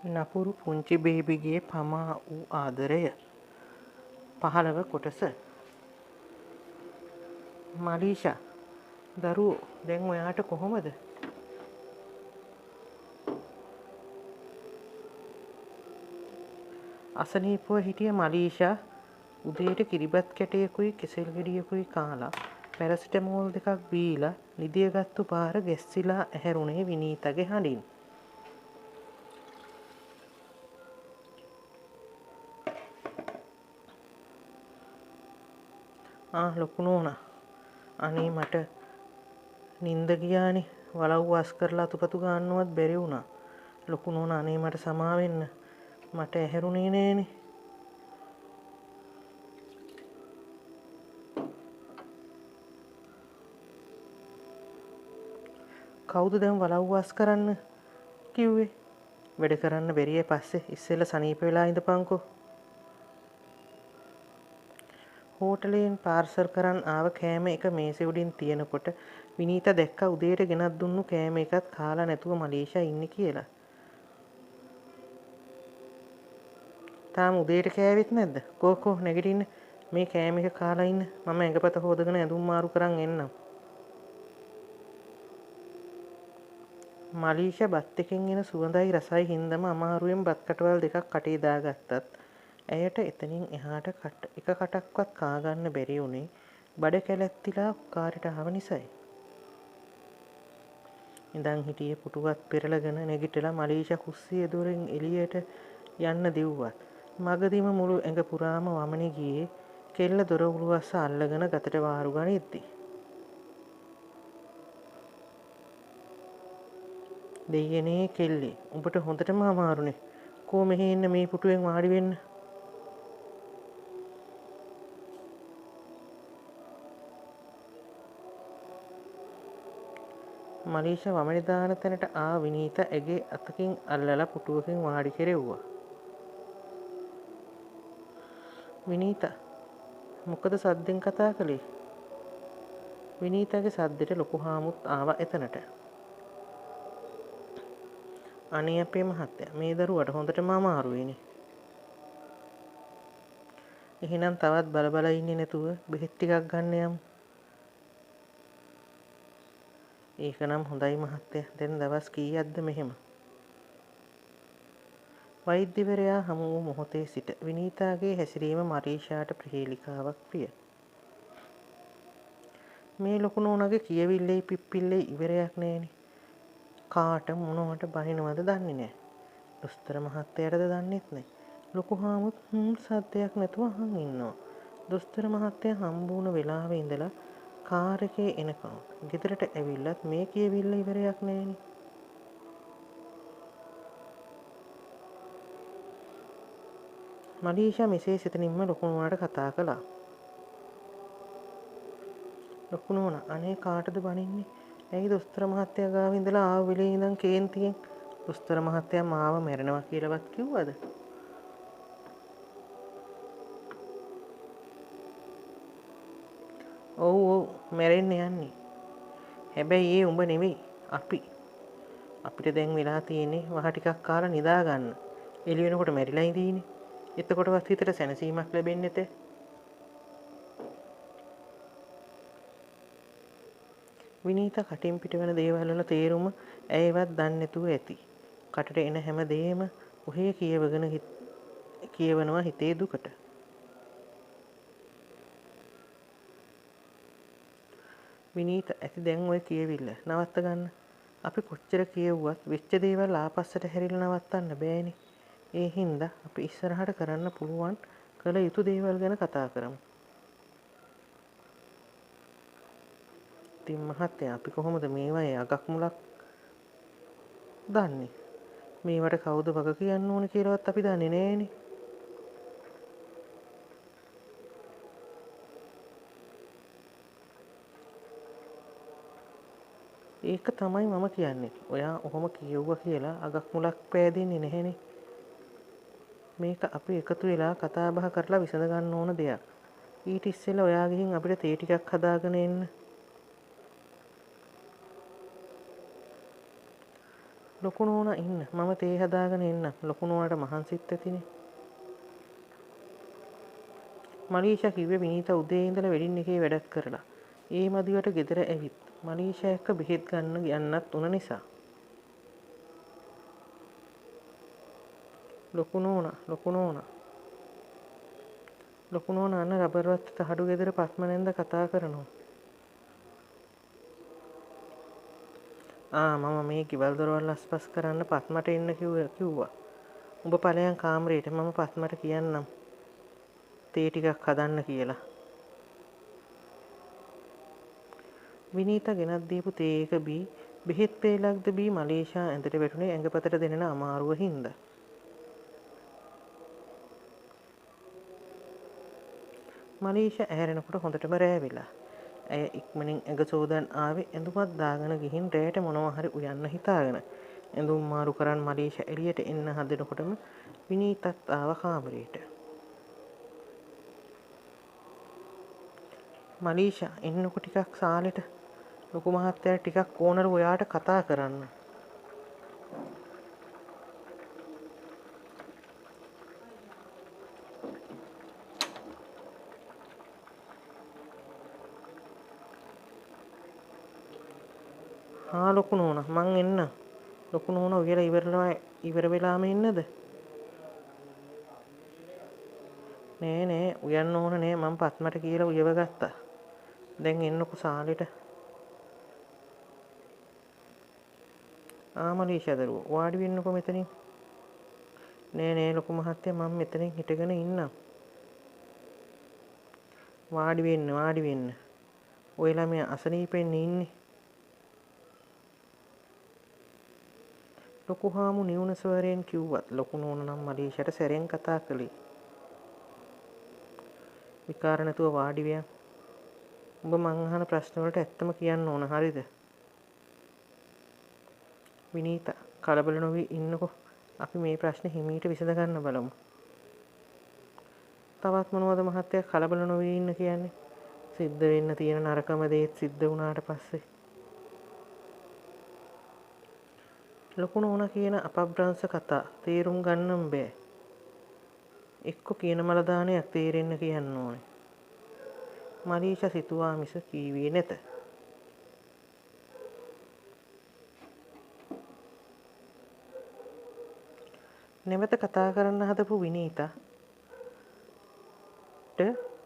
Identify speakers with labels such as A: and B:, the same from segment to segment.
A: නපුරු පුංචි බේබිගේ පමා වූ ආදරය 15 කොටස. මලීෂා දරුවෝ දැන් ඔයාට කොහොමද? අසනීපව හිටිය මලීෂා උදේට කිරිබත් කැටයකුයි කෙසෙල් ගෙඩියකුයි කාලා පැරසිටමෝල් 2ක් බීලා නිදියගත්තු පාර ගැස්සිලා ඇහැරුණේ විනීතගේ හඬින්. ලොකු නෝනා අනේ මට නින්ද ගියානේ වලව්ව අස් කරලා අතුපතු ගන්නවත් බැරි වුණා. ලොකු නෝනා අනේ මට සමා වෙන්න මට ඇහැරුණේ නෑනේ. කවුද දැන් වලව්ව අස් කරන්න කිව්වේ? වැඩ කරන්න බැරිය පස්සේ ඉස්සෙල්ලා සනීප වෙලා ඉඳපන්කෝ. හෝටලයෙන් පාර්සල් කරන් ආව කෑම එක මේසෙ උඩින් තියනකොට විනීතා දැක්කා උදේට ගෙනත් දුන්නු කෑම එකත් කාලා නැතුව මලීෂා ඉන්නේ කියලා. තාම උදේට කෑවෙත් නැද්ද? කෝ නැගිටින්න මේ කෑම එක කාලා ඉන්න මම ඇඟපත හොදගෙන ඇඳුම් මාරු කරන් එන්නම්. මලීෂා බත් එකෙන් එන සුවඳයි රසයි හින්දම අමාරුවෙන් බත් කටවල් 2ක් කටේ දාගත්තත් ඇයට එතනින් එහාට එක කටක්වත් කාගන්න බැරි වුණේ බඩ කැලැත්තිලා කාරට ආව නිසයි. ඉඳන් හිටියේ පුටුවත් පෙරලගෙන නැගිටලා මලීෂා කුස්සිය දොරෙන් එළියට යන්න දිව්වත් මගදීම මුළු ඇඟ පුරාම වමනේ ගියේ කෙල්ල දොර උළුවස්ස අල්ලගෙන ගතට වාරු ගනිද්දි. දෙයනේ කෙල්ලේ උඹට හොඳටම අමාරුනේ. කෝ මෙහෙ ඉන්න මේ පුටුවෙන් වාඩි වෙන්න. මලීෂා වමනේ දාන තැනට විනීතා ඇගේ අතකින් අල්ලලා පුටුවකින් වාඩි කෙරෙව්වා. විනීතා මොකද සද්දෙන් කතා කළේ? විනීතාගේ සද්දෙට ලොකු හාමුත් ආවා එතනට. අනේ අපේ මහත්තයා මේ දරුවට හොඳටම අමාරුයිනේ. එහෙනම් තවත් බල ඉන්නේ නැතුව බෙහෙත් ටිකක් ගන්න යමු. ඒක නම් හොඳයි මහත්තයා. දැන් දවස් කීයක්ද මෙහෙම? වෛද්‍යවරයා හමු වූ මොහොතේ සිට විනීතාගේ හැසිරීම මලීෂාට ප්‍රහේලිකාවක් විය. මේ ලොකු නෝනාගේ කියවිල්ලේ පිප්පිල්ලේ ඉවරයක් නෑනේ. කාට මොනවට බනිනවද දන්නේ නෑ. දොස්තර මහත්තයාටද දන්නෙත් නෑ. ලොකු හාමුත් සද්දයක් නැතුව අහන් ඉන්නවා. දොස්තර මහත්තයා හම්බ වුණ වෙලාවේ ඉඳලා කාර් එකේ එනකම් ගෙදරට ඇවිල්ලත් මේ කියවිල්ල ඉවරයක් නෑනේ. මලීෂා මෙසේ සිතනින්ම ලොකු නෝනාට කතා කළා. ලොකු නෝනා අනේ කාටද බනින්නේ? ඇයි දොස්තර මහත්තයා ගාව ඉඳලා ආව වෙලේ ඉඳන් කේන්තියෙන් දොස්තර මහත්තයා මාව මැරෙනවා කියලාවත් කිව්වද? ඔව් මැරෙන්න යන්නේ. හැබැයි ඒ උඹ නෙවෙයි අපි. අපිට දැන් වෙලා තියෙන්නේ වහ ටිකක් කාලා නිදා ගන්න. එළි වෙනකොට මැරිලා ඉඳීනේ. එතකොටවත් හිතට සැනසීමක් ලැබෙන්නේ නැතේ. විනීතා කටින් පිට වෙන දේවල් වල තේරුම ඇයවත් දන්නේ නැතුව ඇති. කටට එන හැම දෙයක්ම ඔහේ කියවනවා හිතේ දුකට. විනීත ඇති දැන් ඔය කියවිල්ල නවත්ත ගන්න. අපි කොච්චර කියෙව්වත් වෙච්ච දේවල් ආපස්සට හැරිලා නවත්තන්න බෑනේ. ඒ හින්දා අපි ඉස්සරහට කරන්න පුළුවන් කළ යුතු දේවල් ගැන කතා කරමු. ඉතින් මහත්තයා අපි කොහොමද මේවායේ අගක් මුලක් දන්නේ? මේවට කවුද වග කියන්න ඕනේ කියලාවත් අපි දන්නේ නෑනේ. ඒක තමයි මම කියන්නේ. ඔයා ඔහොම කියෙව්වා කියලා අගක් මුලක් පෑදෙන්නේ නැහැනේ. මේක අපි එකතු වෙලා කතා බහ කරලා විසඳ ගන්න ඕන දෙයක්. ඊට ඉස්සෙල්ලා ඔයා ගිහින් අපිට තේ ටිකක් හදාගෙන එන්න. ලොකු නෝනා ඉන්න මම තේ හදාගෙන එන්නම්. ලොකු නෝනාට මහන්සිත් ඇතිනේ. මලීෂා කිව්වේ විනීතා උදේ ඉඳලා වෙඩින් එකේ වැඩක් කරලා. ඒ මදිවට ගෙදර ඇවිත් මලීෂා එක්ක බෙහෙත් ගන්න යන්නත් උන නිසා. ලොකු නෝනා අන්න රබර්වත් තහඩු ගෙදර පත්මනෙන්ද කතා කරනවා. මම මේ කිවල් දොරවල් අස්පස් කරන්න පත්මට එන්න කිව්වා. උඹ ඵලයන් කාමරේට මම පත්මට කියන්නම් තේ ටිකක් හදන්න කියලා. විනීතා ගෙනත් දීපු තේ එක බී බෙහෙත් පේලක්ද බී මලීෂා ඇඳට වැටුනේ ඇඟපතට දෙනෙන අමාරුව හින්දා. මලීෂා ඇහැරෙනකොට හොඳටම රෑ වෙලා. ඇය ඉක්මනින් ඇඟ සෝදන් ආවේ ඇඳුමක් දාගෙන ගිහින් රෑට මොනවා හරි උයන්න හිතාගෙන. ඇඳුම් මාරු කරන් මලීෂා එළියට එන්න හදනකොටම විනීතත් ආව කාමරේට. මලීෂා එන්නකො ටිකක් සාලෙට ලොකු මහත්තයාට ටිකක් ඕනරු ඔයාට කතා කරන්න. ලොකු නෝනා මං එන්න. ලොකු නෝනා උයලා ඉවර වෙලාම ඉන්නද? නෑ උයන්න ඕන නෑ මං පත්මට කියලා උයව ගත්තා. දැන් එන්නකො සාලෙට. මලීෂා දරුවෝ වාඩි වෙන්නකො මෙතනින්. නෑ ලොකු මහත්තයා මම මෙතනින් හිටගෙන ඉන්නම්. වාඩි වෙන්න. ඔය ළමයා අසනීපෙන් ඉන්නේ. ලොකු හාමු නිවුන ස්වරයෙන් කිව්වත් ලොකු නෝනා නම් මලීෂාට සැරෙන් කතා කළේ. විකාර නැතුව වාඩි වෙයන්. උඹ මං අහන ප්‍රශ්න වලට ඇත්තම කියන්න ඕන හරිද? විනීතා කලබල නොවී ඉන්නකෝ. අපි මේ ප්‍රශ්නේ හිමීට විසඳ ගන්න බලමු. තවත් මොනවද මහත්තයා කලබල නොවී ඉන්න කියන්නේ? සිද්ධ වෙන්න තියෙන නරකම දේත් සිද්ධ වුණාට පස්සේ ලොකු නෝනා කියන අපබ්‍රංශ කතා තේරුම් ගන්නම් බෑ. එක්ක කියන මල දානයක් තේරෙන්න කියන්න ඕනේ. මලීෂා සිතුවා මිස කීවේ නැත. නැවත කතා කරන්න හදපු විනීතා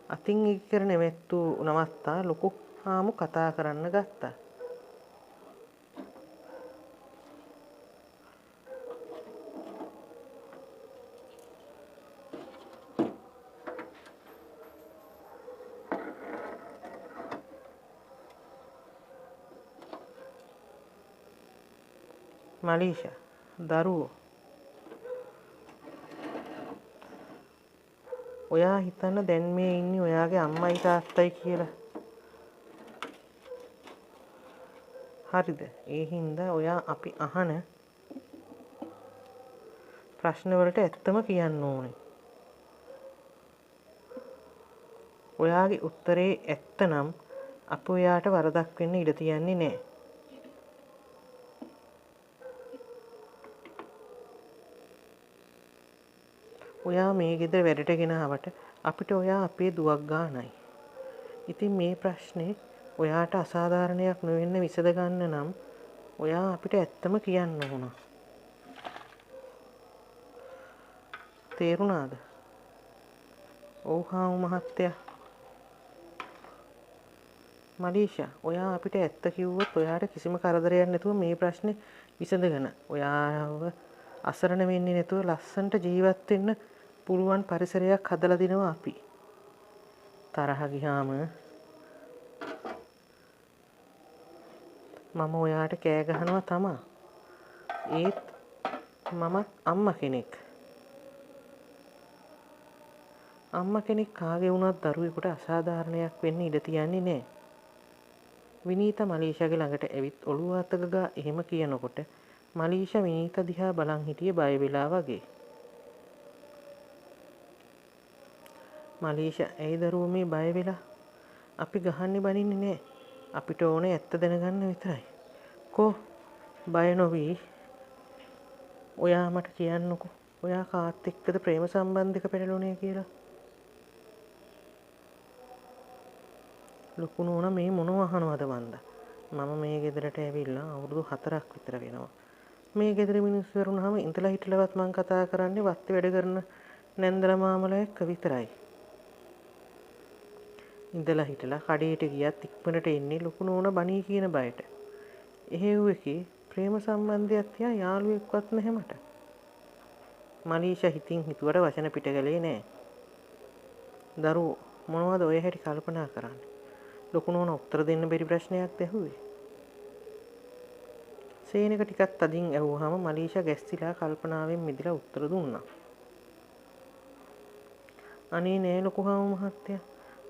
A: අතින් ඉක්කර නවත්තා ලොකු හාමු කතා කරන්න ගත්තා. මලීෂා දරුවෝ ඔයා හිතන්න දැන් මේ ඉන්නේ ඔයාගේ අම්මයි තාත්තයි කියලා. හරිද? ඒ හින්දා ඔයා අපි අහන ප්‍රශ්න වලට ඇත්තම කියන්න ඕනේ. ඔයාගේ උත්තරේ ඇත්ත නම් අපි ඔයාට වරදක් වෙන්න ඉඩ තියන්නේ නැහැ. ඔයා මේ ගෙදර වැඩට ගෙනාවට අපිට ඔයා අපේ දුවක් ගානයි. ඉතින් මේ ප්‍රශ්නේ ඔයාට අසාධාරණයක් නොවෙන්න විසඳ ගන්න නම් ඔයා අපිට ඇත්තම කියන්න ඕන. තේරුණාද? ඔව් හාමු මහත්තයා. මලීෂා ඔයා අපිට ඇත්ත කිව්වොත් ඔයාට කිසිම කරදරයක් නැතුව මේ ප්‍රශ්නේ විසඳගෙන ඔයාව අසරණ වෙන්නේ නැතුව ලස්සනට ජීවත් වෙන්න පුළුවන් පරිසරයක් හදලා දෙනවා අපි. තරහ ගියාම මම ඔයාට කෑ ගහනවා තමා. ඒත් මමත් අම්මා කෙනෙක්. අම්මා කෙනෙක් කාගේ වුණත් දරුවෙකුට අසාධාරණයක් වෙන්න ඉඩ තියන්නේ නැහැ. විනීතා මලීෂාගේ ළඟට ඇවිත් ඔළුව අත ගා එහෙම කියනකොට මලීෂා විනීතා දිහා බලන් හිටියේ බය වෙලා වගේ. මලීෂා ඇයි දරුවෝ මේ බය වෙලා? අපි ගහන්නේ බනින්නේ නැහැ. අපිට ඕනේ ඇත්ත දැනගන්න විතරයි. බය නොවී ඔයා මට කියන්නකෝ ඔයා කාත් එක්කද ප්‍රේම සම්බන්ධයක පෙරළුණේ කියලා. ලොකු නෝනා මේ මොනව අහනවද මන්ද? මම මේ ගෙදරට ඇවිල්ලා අවුරුදු 4ක් විතර වෙනවා. මේ ගෙදර මිනිස්සු වරුණාම ඉඳලා හිටලවත් මං කතා කරන්නේ වත්ති වැඩ කරන නැන්දලා මාමලා එක්ක විතරයි. ඉඳලා හිටලා කඩේට ගියත් ඉක්මනට එන්නේ ලොකු නෝනා බණී කියන බයට. එහෙව් එකේ ප්‍රේම සම්බන්ධයක් තියා යාළුවෙක්වත් නැහැ මට. මලීෂා හිතින් හිතුවට වචන පිට කළේ නෑ. දරුවෝ මොනවද ඔය හැටි කල්පනා කරන්නේ? ලොකු නෝනා උත්තර දෙන්න බැරි ප්‍රශ්නයක් ඇහුවේ. සේනක ටිකක් තදින් ඇහුවාම මලීෂා ගැස්සිලා කල්පනාවෙන් මිදලා උත්තර දුන්නා. අනේ නෑ ලොකු හාමු මහත්තයා.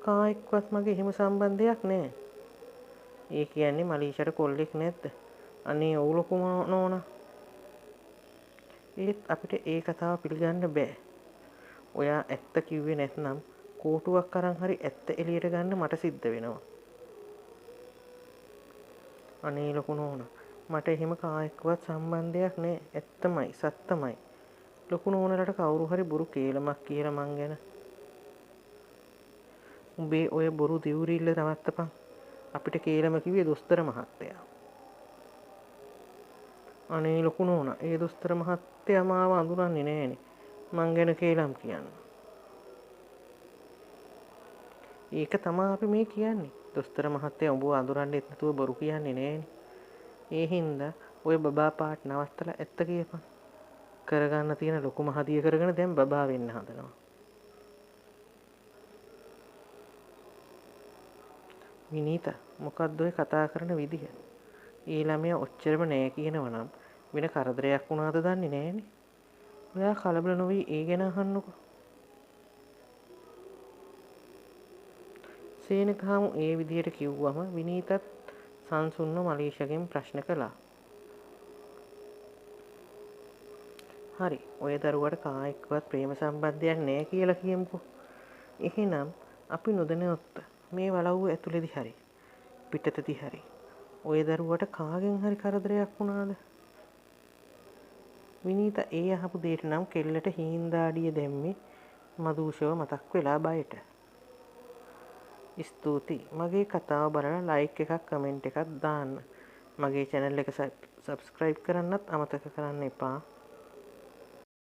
A: කා එක්කවත් මගේ එහෙම සම්බන්ධයක් නෑ. ඒ කියන්නේ මලීෂාට කොල්ලෙක් නැද්ද? අනේ ඔව් ලොකු නෝනා. ඒත් අපිට ඒ කතාව පිළිගන්න බෑ. ඔයා ඇත්ත කිව්වේ නැත්නම් කෝටුවක් අරන් හරි ඇත්ත එළියට ගන්න මට සිද්ධ වෙනවා. අනේ ලොකු නෝනා මට එහෙම කා එක්කවත් සම්බන්ධයක් නෑ. ඇත්තමයි සත්තමයි. ලොකු නෝනලට කවුරු හරි බොරු කේලමක් කියලා මං ගැන. උඹේ ඔය බොරු දිවුරිල්ල නවත්තපන්. අපිට කේලම කිව්වේ දොස්තර මහත්තයා. අනේ ලොකු නෝනා ඒ දොස්තර මහත්තයා මාව අඳුරන්නේ නෑනේ. මං ගැන කේලම් කියන්න. ඒක තමා අපි මේ කියන්නේ. දොස්තර මහත්තයා උඹව අඳුරන්නෙත් නැතුව බොරු කියන්නේ නෑනේ. ඒ හින්දා ඔය බබා පාට නවත්තලා ඇත්ත කියපන්. කරගන්න තියෙන ලොකු මහදිය කරගෙන දැන් බබා වෙන්න හදනවා. විනීතා මොකක්ද ඔය කතා කරන විදිහ? ඒ ළමයා ඔච්චරම නෑ කියනවනම් වෙන කරදරයක් වුණාද දන්නේ නෑනේ. ඔයා කලබල නොවී ඒ ගැන අහන්නකෝ. සේනකහමු ඒ විදිහට කිව්වම විනීතත් සංසුන්ව මලීෂගෙන් ප්‍රශ්න කළා. හරි ඔය දරුවට කා එක්කවත් ප්‍රේම සම්බන්ධයක් නෑ කියලා කියමුකෝ. එහෙනම් අපි නොදැනුවත් මේ වලව්ව ඇතුලේදී හරි පිටතදී හරි ඔය දරුවට කාගෙන් හරි කරදරයක් වුණාද? විනීතා ඒ අහපු දෙයට නම් කෙල්ලට හීන්දාඩිය දැම්මේ මදුෂව මතක් වෙලා බයට. ස්තුතියි මගේ කතාව බලලා ලයික් එකක් කමෙන්ට් එකක් දාන්න. මගේ channel එක සබ්ස්ක්‍රයිබ් කරන්නත් අමතක කරන්න එපා.